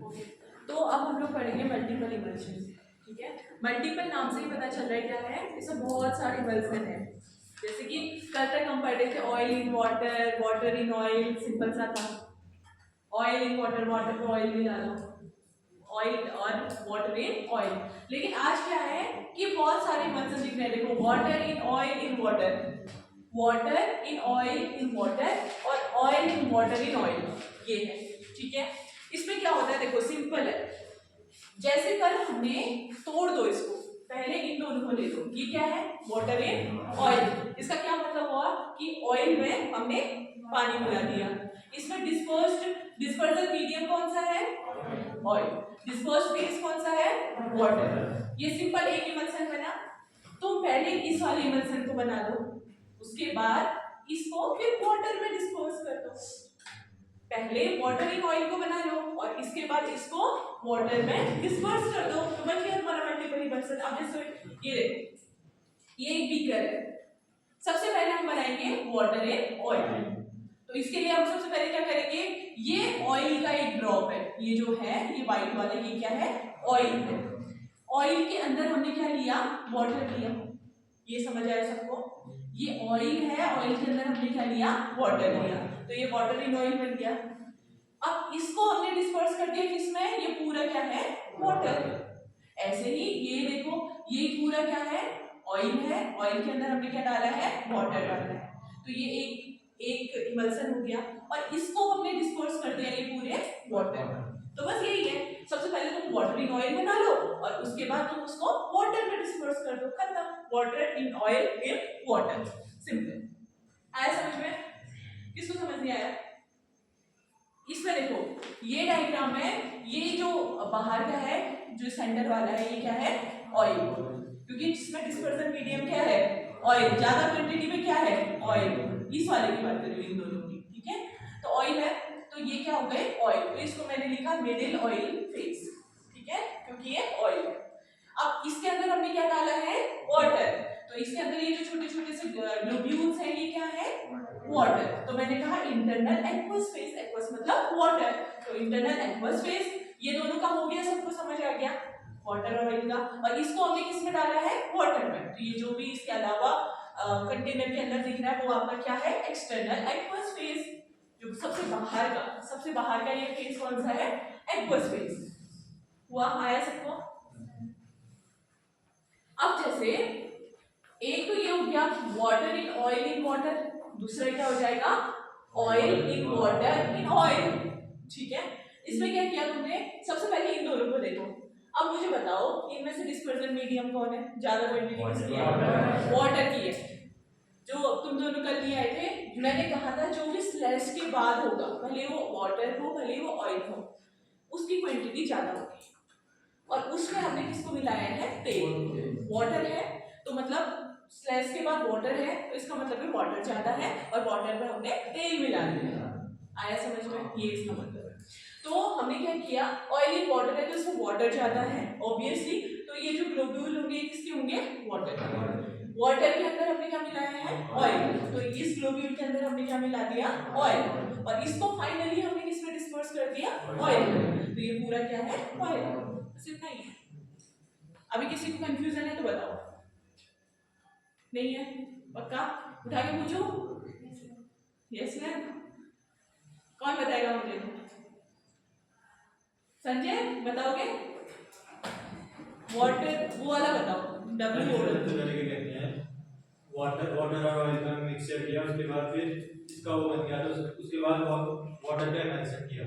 Okay, तो अब हम लोग पढ़ेंगे मल्टीपल इमल्शन। ठीक है, मल्टीपल नाम से ही पता चल रहा है क्या है, इसमें बहुत सारे इमल्सन है। जैसे कि कल तक हम पढ़े थे oil in water, water in oil, simple सा था। ऑयल इन वाटर, वाटर में ऑयल भी डालो, ऑयल और वाटर इन ऑयल। लेकिन आज क्या है कि बहुत सारे इमल्सन दिख रहे हैं। देखो, water in oil in water, water in oil in water और oil in water in oil, ये है। ठीक है, इसमें क्या होता है, देखो सिंपल है। जैसे कल हमने तोड़ दो इसको, पहले इन दोनों को ले लो। ये क्या है, वाटर इन ऑयल। इसका क्या मतलब हुआ कि ऑयल में हमने पानी मिला दिया। इसमें डिस्पर्सल मीडियम कौन सा है, ऑयल। डिस्पर्स फेस कौन सा है, वाटर। ये सिंपल एक इमल्सन बना। तुम पहले इस वाले इमल्सन को बना दो, उसके बाद इसको फिर वाटर में डिस्पर्स कर दो। पहले वाटर इन ऑयल को बना लो और इसके बाद इसको वाटर में डिस्पर्स कर दो, तो बन गया हमारा मल्टीपल इमल्सन। अब जैसे ये देखो, ये एक बीकर है। सबसे पहले हम बनाएंगे वाटर इन ऑयल। तो इसके लिए हम सबसे पहले क्या करेंगे, ये ऑयल का एक ड्रॉप है, ये जो है ये व्हाइट वाला, ये क्या है, ऑयल है। ऑयल के अंदर हमने क्या लिया, वाटर लिया। ये समझ आया सबको, ये ऑयल है, ऑयल के अंदर हमने क्या लिया, वाटर लिया। तो ये वाटर इन ऑयल बन गया। अब इसको हमने डिस्पर्स कर दिया किसमें, ये पूरा क्या है, वाटर। ऐसे ही ये देखो, ये पूरा क्या है, ऑयल है, ऑयल के अंदर हमने क्या डाला है, वाटर डाला है। तो ये एक इमल्सन हो गया और इसको हमने डिस्पर्स कर दिया ये पूरे वाटर। तो बस यही है, सबसे पहले तुम वाटर इन ऑयल बना लो और उसके बाद तुम उसको वाटर में डिस्पर्स कर दो, खत्म। Water in oil in water, simple. आया समझ में? किसको समझ नहीं आया? इसमें देखो ये डायग्राम है, ये जो बाहर का है, जो सेंटर वाला है, ये क्या है, ऑयल। क्योंकि जिसमें डिस्पर्सन मीडियम क्या है, ऑयल। ज्यादा क्वांटिटी में क्या है, ऑयल। इस वाले की बात कर रही हूँ, इन दोनों की। ठीक है, तो ऑयल है, तो ये क्या हो गए, ऑयल। तो इसको मैंने लिखा मिडिल ऑयल फेज। ठीक है, क्योंकि ये ऑयल है। अब इसके अंदर हमने क्या डाला है, वाटर। तो इसके अंदर ये जो छोटे छोटे से ग्लोब्यूल्स हैं, ये क्या है, वाटर। तो मैंने कहा इंटरनल एक्वस फेज, एक्वस मतलब वाटर। तो इंटरनल एक्वस फेज, ये दोनों का हो गया, सबको समझ आ गया, वाटर और ऑयल का। और इसको हमने किस में डाला है, वाटर में। तो ये जो भी इसके अलावा कंटेनर के अंदर दिख रहा है, वो आपका क्या है, एक्सटर्नल एक्वस फेज। जो सबसे बाहर का ये फेज कौन सा है, एक्वस फेज हुआ। आया सबको? अब जैसे एक तो ये हो गया water in oil in water, दूसरा क्या हो जाएगा, oil in water in oil. ठीक है, इसमें क्या किया तुमने, सबसे पहले इन दोनों को देखो। अब मुझे बताओ इनमें से डिस्पर्सन मीडियम कौन है, ज्यादा क्वांटिटी किसकी है, वाटर की है। जो तुम दोनों कल लिए आए थे, मैंने कहा था जो भी स्लैश के बाद होगा, भले वो वाटर हो भले वो ऑयल हो, उसकी क्वांटिटी ज्यादा होगी। और उसमें हमने किसको मिलाया है, तेल। वाटर है तो मतलब स्लैश के बाद वाटर है, तो इसका मतलब है वाटर ज्यादा है और वाटर में हमने तेल मिला दिया। आया समझ में? ये इसका मतलब है। तो हमने क्या किया, ऑयल इन वाटर है तो इसमें वाटर ज्यादा है ऑब्वियसली, तो ये जो ग्लोब्यूल होंगे किसके होंगे, वाटर। वाटर के अंदर हमने क्या मिलाया है, ऑयल। तो इस ग्लोब्यूल के अंदर हमने क्या मिला दिया, ऑयल। और इसको फाइनली हमने किस में डिस्पर्स कर दिया, ऑयल। तो ये पूरा क्या है, ऑयल। बस इतना ही है। अभी किसी को कंफ्यूजन है तो बताओ। नहीं है? पक्का? उठा के पूछो। Yes ma'am. कौन बताएगा मुझे? संजय बताओगे? वाटर वो वाला बताओ, डब्ल्यू वाटर और ऑयल का मिक्सचर किया, उसके बाद फिर इसका वो बन गया, तो उसके बाद वाटर का मेंशन किया।